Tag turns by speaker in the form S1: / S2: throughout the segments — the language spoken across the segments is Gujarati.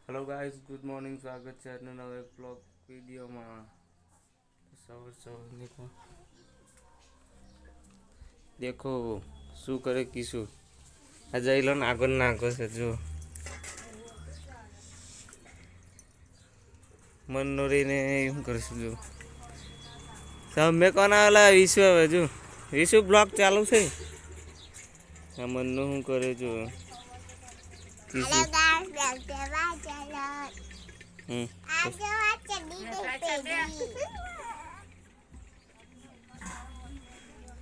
S1: Hello guys, good morning. स्वागत है આજનો નવો એક બ્લોગ વિડીયોમાં। સવાર દેખો શું કરે કીશું આ જઈલો ને આગળ નાખો છે જો મનોરીને શું કરશું જો તમે કોણ આવેલા વિશ્વ હવે જો વિશ્વ બ્લોગ ચાલુ છે આ મનનો શું કરે જો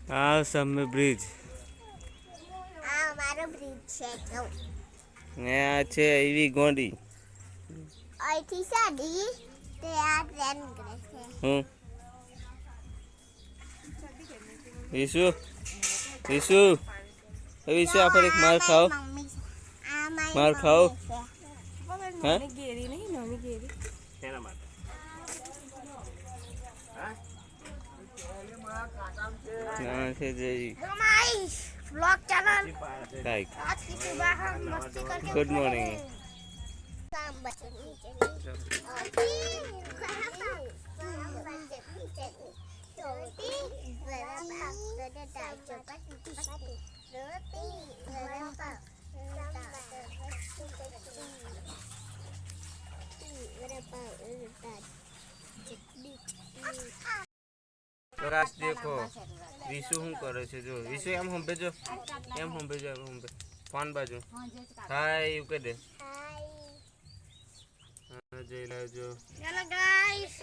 S1: આ સામે બ્રિજ
S2: મારો બ્રિજ છે જો
S1: ને આ છે એવી ગોંડી
S2: અહીંથી સાડી તે આ ટ્રેન કરે છે
S1: વિશુ વિશુ વિશુ આપણે એક માર ખાઓ માર ખાઓ હા
S2: ગેરી નહીં નવી ગેરી
S1: તેના માટે હા છે જઈ
S2: રમાઈશ વ્લોગ ચેનલ
S1: લાઈક
S2: आज की सुबह हम मस्ती करके
S1: गुड मॉर्निंग
S2: काम बचे
S1: तो राज देखो विशु શું કરે છે જો વિશુ એમ હંભે જો એમ હંભે જો એમ હંભે ફોન બાજુ હાય એવું કહી દે હા જઈ લેજો
S2: हेलो गाइस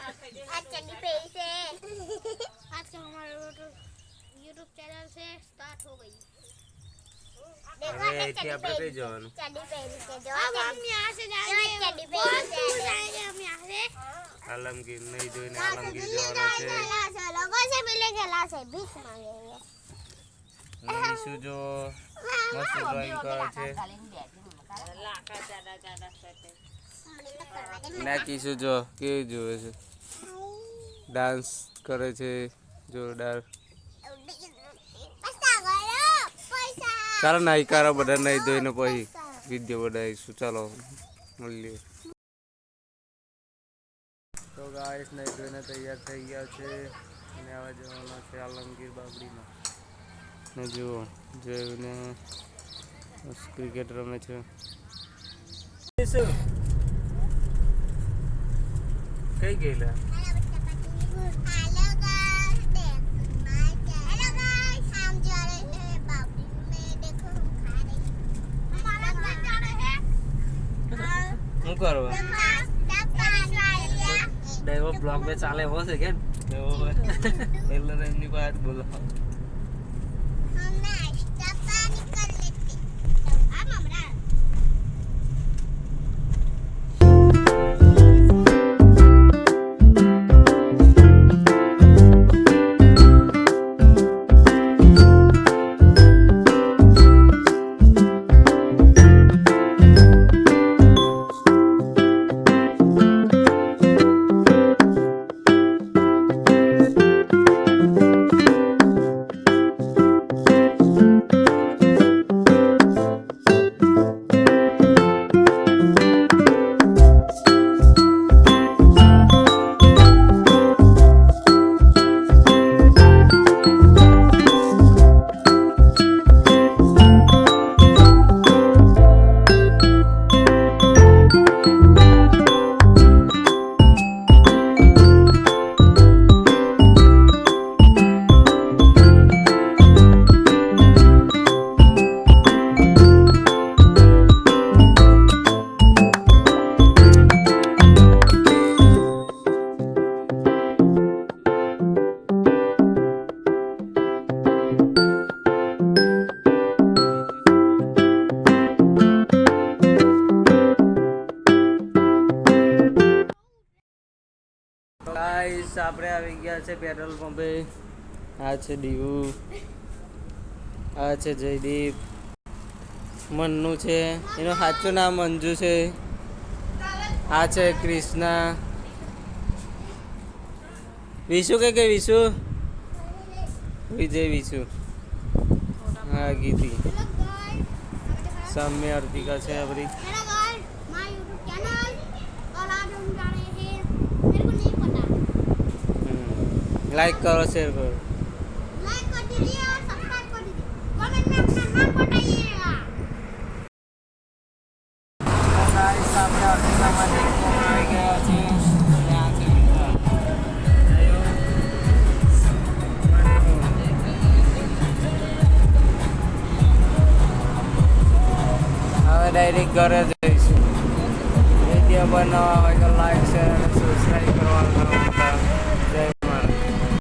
S2: आज चली पे से आज का हमारा YouTube चैनल से स्टार्ट हो गई देखो
S1: હવે અહીંથી આપણે કઈ જવાનું
S2: चली पे से जो अब हम यहां से जाएंगे चली पे से जाएंगे हम यहां से
S1: આલમગીર નહીં જોઈને આલમગીર જવાના છે
S2: लोगों से मिलेंगे ला से भीख मांगेंगे
S1: વિશુ જો મસ્ત ડ્રોઈંગ કરે છે ના કીશું જો કેવું જોવે છે ડાન્સ કરે છે જોરદાર ચાલો નહીં કારો બધા નહીં ધોઈને પછી વિડીયો બનાવીશું ચાલો મળીએ તો ગાઈસ નહીં ધોઈને તૈયાર થઈ ગયા છે અને આવા જવાના છે આલમગીર બાબડીમાં ને જુઓ જોઈને ક્રિકેટ રમે છે કઈ ગયેલા શું કરવા ડેવો બ્લોગ में ચાલે એવો છે કે એવો એટલે એમની વાત બોલો ગાઈસ આપણે આવી ગયા છે પેટ્રોલ પંપે આ છે દીવુ આ છે જયદીપ મન્નુ છે એનું સાચું નામ મંજુ છે આ છે કૃષ્ણા વિશુ કે વિશુ વિજય વિશુ હા ગીતી સામે अर्पिका છે આપણી
S2: यूट्यूब चैनल और आज हम जा रहे हैं मेरे को नहीं पता
S1: लाइक करो शेयर करो
S2: लाइक कर दीजिए और सब्सक्राइब कर दीजिए कमेंट में अपना नाम बताइएगा
S1: ગાઈસ આપણે અર્ચનામાં દેખવામાં આવી ગયા છે ત્યાં છે મિત્ર હવે ડાયરેક્ટ ઘરે જઈશું વિડીયો બનાવવા હોય તો લાઈક શેર અને સબસ્ક્રાઈબ કરવાનું